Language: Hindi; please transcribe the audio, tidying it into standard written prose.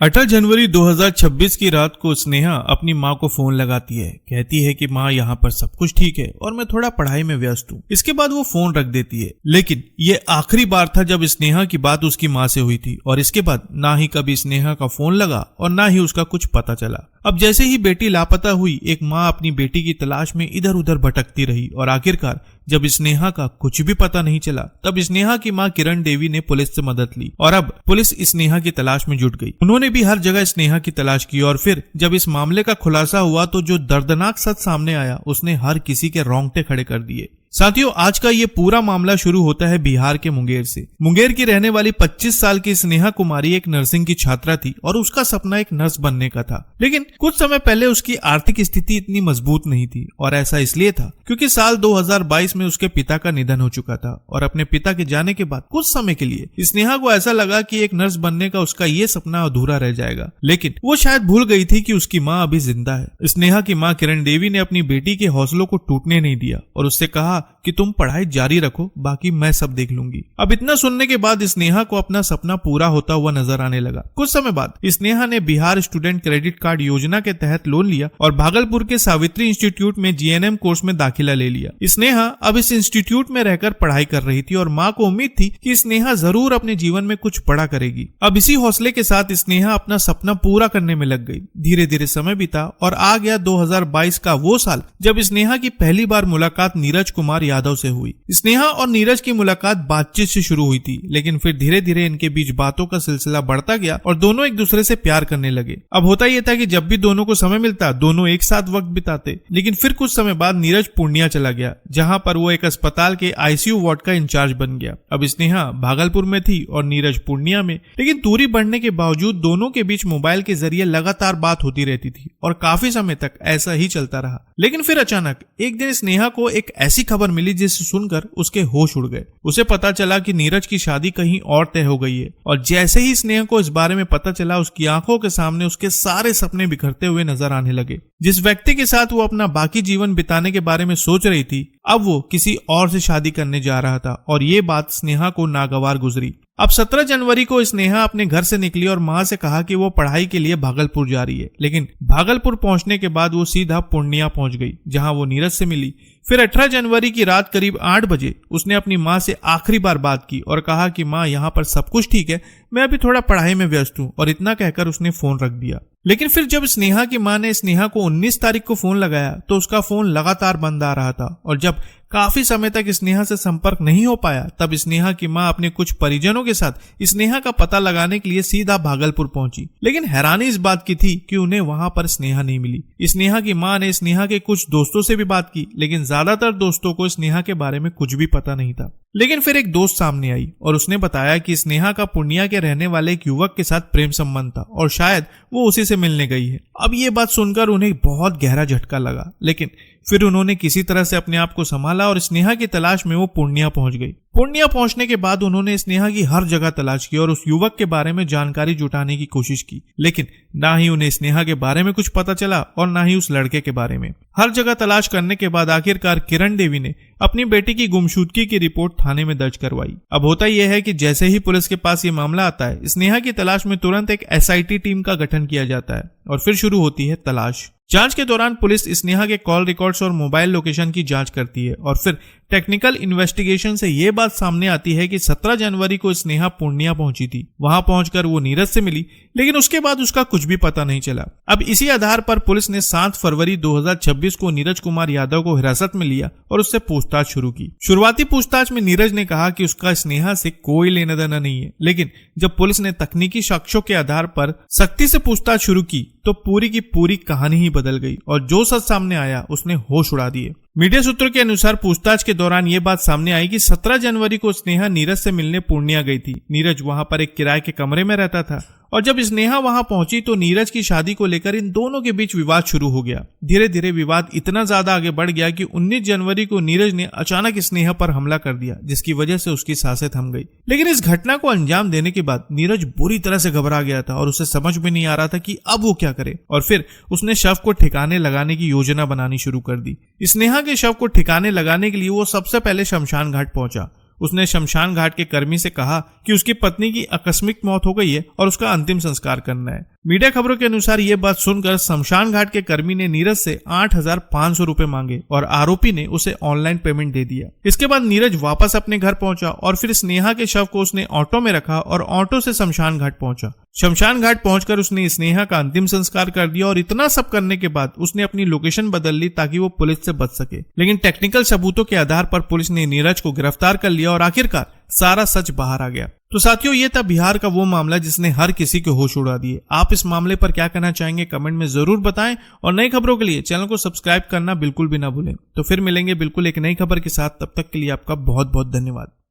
18 जनवरी 2026 की रात को स्नेहा अपनी माँ को फोन लगाती है। कहती है कि माँ यहाँ पर सब कुछ ठीक है और मैं थोड़ा पढ़ाई में व्यस्त हूँ। इसके बाद वो फोन रख देती है। लेकिन ये आखिरी बार था जब स्नेहा की बात उसकी माँ से हुई थी और इसके बाद ना ही कभी स्नेहा का फोन लगा और ना ही उसका कुछ पता चला। अब जैसे ही बेटी लापता हुई, एक माँ अपनी बेटी की तलाश में इधर उधर भटकती रही और आखिरकार जब स्नेहा का कुछ भी पता नहीं चला तब स्नेहा की माँ किरण देवी ने पुलिस से मदद ली और अब पुलिस स्नेहा की तलाश में जुट गई। उन्होंने भी हर जगह स्नेहा की तलाश की और फिर जब इस मामले का खुलासा हुआ तो जो दर्दनाक सच सामने आया उसने हर किसी के रोंगटे खड़े कर दिए। साथियों, आज का ये पूरा मामला शुरू होता है बिहार के मुंगेर से। मुंगेर की रहने वाली 25 साल की स्नेहा कुमारी एक नर्सिंग की छात्रा थी और उसका सपना एक नर्स बनने का था। लेकिन कुछ समय पहले उसकी आर्थिक स्थिति इतनी मजबूत नहीं थी और ऐसा इसलिए था क्योंकि साल 2022 में उसके पिता का निधन हो चुका था और अपने पिता के जाने के बाद कुछ समय के लिए स्नेहा को ऐसा लगा कि एक नर्स बनने का उसका ये सपना अधूरा रह जाएगा। लेकिन वो शायद भूल गई थी कि उसकी माँ अभी जिंदा है। स्नेहा की माँ किरण देवी ने अपनी बेटी के हौसलों को टूटने नहीं दिया और उससे कहा कि तुम पढ़ाई जारी रखो, बाकी मैं सब देख लूंगी। अब इतना सुनने के बाद स्नेहा को अपना सपना पूरा होता हुआ नजर आने लगा। कुछ समय बाद स्नेहा ने बिहार स्टूडेंट क्रेडिट कार्ड योजना के तहत लोन लिया और भागलपुर के सावित्री इंस्टीट्यूट में जीएनएम कोर्स में दाखिला ले लिया। स्नेहा अब इस इंस्टीट्यूट में रहकर पढ़ाई कर रही थी और माँ को उम्मीद थी कि स्नेहा जरूर अपने जीवन में कुछ बड़ा करेगी। अब इसी हौसले के साथ स्नेहा अपना सपना पूरा करने में लग गई। धीरे धीरे समय बीता और आ गया 2022 का वो साल जब स्नेहा की पहली बार मुलाकात नीरज कुमार यादव से हुई। स्नेहा और नीरज की मुलाकात बातचीत से शुरू हुई थी, लेकिन फिर धीरे धीरे इनके बीच बातों का सिलसिला बढ़ता गया और दोनों एक दूसरे से प्यार करने लगे। अब होता यह था कि जब भी दोनों को समय मिलता दोनों एक साथ वक्त बिताते। लेकिन फिर कुछ समय बाद नीरज पूर्णिया चला गया, जहां पर वो एक अस्पताल के आईसीयू वार्ड का इंचार्ज बन गया। अब स्नेहा भागलपुर में थी और नीरज पूर्णिया में, लेकिन दूरी बढ़ने के बावजूद दोनों के बीच मोबाइल के जरिए लगातार बात होती रहती थी और काफी समय तक ऐसा ही चलता रहा। लेकिन फिर अचानक एक दिन स्नेहा को एक ऐसी खबर मिली जिसे सुनकर उसके होश उड़ गए। उसे पता चला कि नीरज की शादी कहीं और तय हो गई है और जैसे ही स्नेहा को इस बारे में पता चला उसकी आंखों के सामने उसके सारे सपने बिखरते हुए नजर आने लगे। जिस व्यक्ति के साथ वो अपना बाकी जीवन बिताने के बारे में सोच रही थी, अब वो किसी और से शादी करने जा रहा था और ये बात स्नेहा को नागवार गुजरी। अब 17 जनवरी को स्नेहा अपने घर से निकली और माँ से कहा कि वो पढ़ाई के लिए भागलपुर जा रही है। लेकिन भागलपुर पहुंचने के बाद वो सीधा पूर्णिया पहुंच गई, जहां वो नीरज से मिली। फिर 18 जनवरी की रात करीब 8 बजे उसने अपनी माँ से आखिरी बार बात की और कहा कि माँ, यहाँ पर सब कुछ ठीक है, मैं अभी थोड़ा पढ़ाई में व्यस्त हूँ, और इतना कहकर उसने फोन रख दिया। लेकिन फिर जब स्नेहा की माँ ने स्नेहा को 19 तारीख को फोन लगाया तो उसका फोन लगातार बंद आ रहा था और जब काफी समय तक स्नेहा से संपर्क नहीं हो पाया तब स्नेहा की माँ अपने कुछ परिजनों के साथ स्नेहा का पता लगाने के लिए सीधा भागलपुर पहुंची। लेकिन हैरानी इस बात की थी कि उन्हें वहां पर स्नेहा नहीं मिली। स्नेहा की माँ ने स्नेहा के कुछ दोस्तों से भी बात की, लेकिन ज्यादातर दोस्तों को स्नेहा के बारे में कुछ भी पता नहीं था। लेकिन फिर एक दोस्त सामने आई और उसने बताया कि स्नेहा का पूर्णिया के रहने वाले एक युवक के साथ प्रेम संबंध था और शायद वो उसी से मिलने गई है। अब ये बात सुनकर उन्हें बहुत गहरा झटका लगा, लेकिन फिर उन्होंने किसी तरह से अपने आप को संभाला और स्नेहा की तलाश में वो पूर्णिया पहुंच गई। पूर्णिया पहुंचने के बाद उन्होंने स्नेहा की हर जगह तलाश की और उस युवक के बारे में जानकारी जुटाने की कोशिश की, लेकिन ना ही उन्हें स्नेहा के बारे में कुछ पता चला और ना ही उस लड़के के बारे में। हर जगह तलाश करने के बाद आखिरकार किरण देवी ने अपनी बेटी की गुमशुदगी की रिपोर्ट थाने में दर्ज करवाई। अब होता यह है कि जैसे ही पुलिस के पास ये मामला आता है, स्नेहा की तलाश में तुरंत एक एसआईटी टीम का गठन किया जाता है और फिर शुरू होती है तलाश। जांच के दौरान पुलिस स्नेहा के कॉल रिकॉर्ड्स और मोबाइल लोकेशन की जांच करती है और फिर टेक्निकल इन्वेस्टिगेशन से ये बात सामने आती है कि 17 जनवरी को स्नेहा पूर्णिया पहुंची थी। वहां पहुंचकर वो नीरज से मिली, लेकिन उसके बाद उसका कुछ भी पता नहीं चला। अब इसी आधार पर पुलिस ने 7 फरवरी 2026 को नीरज कुमार यादव को हिरासत में लिया और उससे पूछताछ शुरू की। शुरुआती पूछताछ में नीरज ने कहा कि उसका स्नेहा से कोई लेना देना नहीं है, लेकिन जब पुलिस ने तकनीकी साक्ष्यों के आधार पर सख्ती से पूछताछ शुरू की तो पूरी की पूरी कहानी ही बदल गई और जो सच सामने आया उसने होश उड़ा दिए। मीडिया सूत्रों के अनुसार पूछताछ के दौरान ये बात सामने आई कि 17 जनवरी को स्नेहा नीरज से मिलने पूर्णिया गई थी। नीरज वहां पर एक किराए के कमरे में रहता था और जब स्नेहा वहां पहुंची तो नीरज की शादी को लेकर इन दोनों के बीच विवाद शुरू हो गया। धीरे धीरे विवाद इतना ज्यादा आगे बढ़ गया कि 19 जनवरी को नीरज ने अचानक स्नेहा पर हमला कर दिया, जिसकी वजह से उसकी सांसें थम गई। लेकिन इस घटना को अंजाम देने के बाद नीरज बुरी तरह से घबरा गया था और उसे समझ में नहीं आ रहा था कि अब वो क्या करे, और फिर उसने शव को ठिकाने लगाने की योजना बनानी शुरू कर दी। स्नेहा के शव को ठिकाने लगाने के लिए वो सबसे पहले शमशान घाट पहुंचा। उसने शमशान घाट के कर्मी से कहा कि उसकी पत्नी की आकस्मिक मौत हो गई है और उसका अंतिम संस्कार करना है। मीडिया खबरों के अनुसार ये बात सुनकर शमशान घाट के कर्मी ने नीरज से 8,500 रुपए मांगे और आरोपी ने उसे ऑनलाइन पेमेंट दे दिया। इसके बाद नीरज वापस अपने घर पहुंचा और फिर स्नेहा के शव को उसने ऑटो में रखा और ऑटो से शमशान घाट पहुंचा। शमशान घाट पहुंचकर उसने स्नेहा का अंतिम संस्कार कर दिया और इतना सब करने के बाद उसने अपनी लोकेशन बदल ली ताकि वो पुलिस से बच सके। लेकिन टेक्निकल सबूतों के आधार पर पुलिस ने नीरज को गिरफ्तार कर लिया और आखिरकार सारा सच बाहर आ गया। तो साथियों, ये था बिहार का वो मामला जिसने हर किसी के होश उड़ा दिए। आप इस मामले पर क्या कहना चाहेंगे कमेंट में जरूर बताएं और नई खबरों के लिए चैनल को सब्सक्राइब करना बिल्कुल भी ना भूलें। तो फिर मिलेंगे बिल्कुल एक नई खबर के साथ, तब तक के लिए आपका बहुत बहुत धन्यवाद।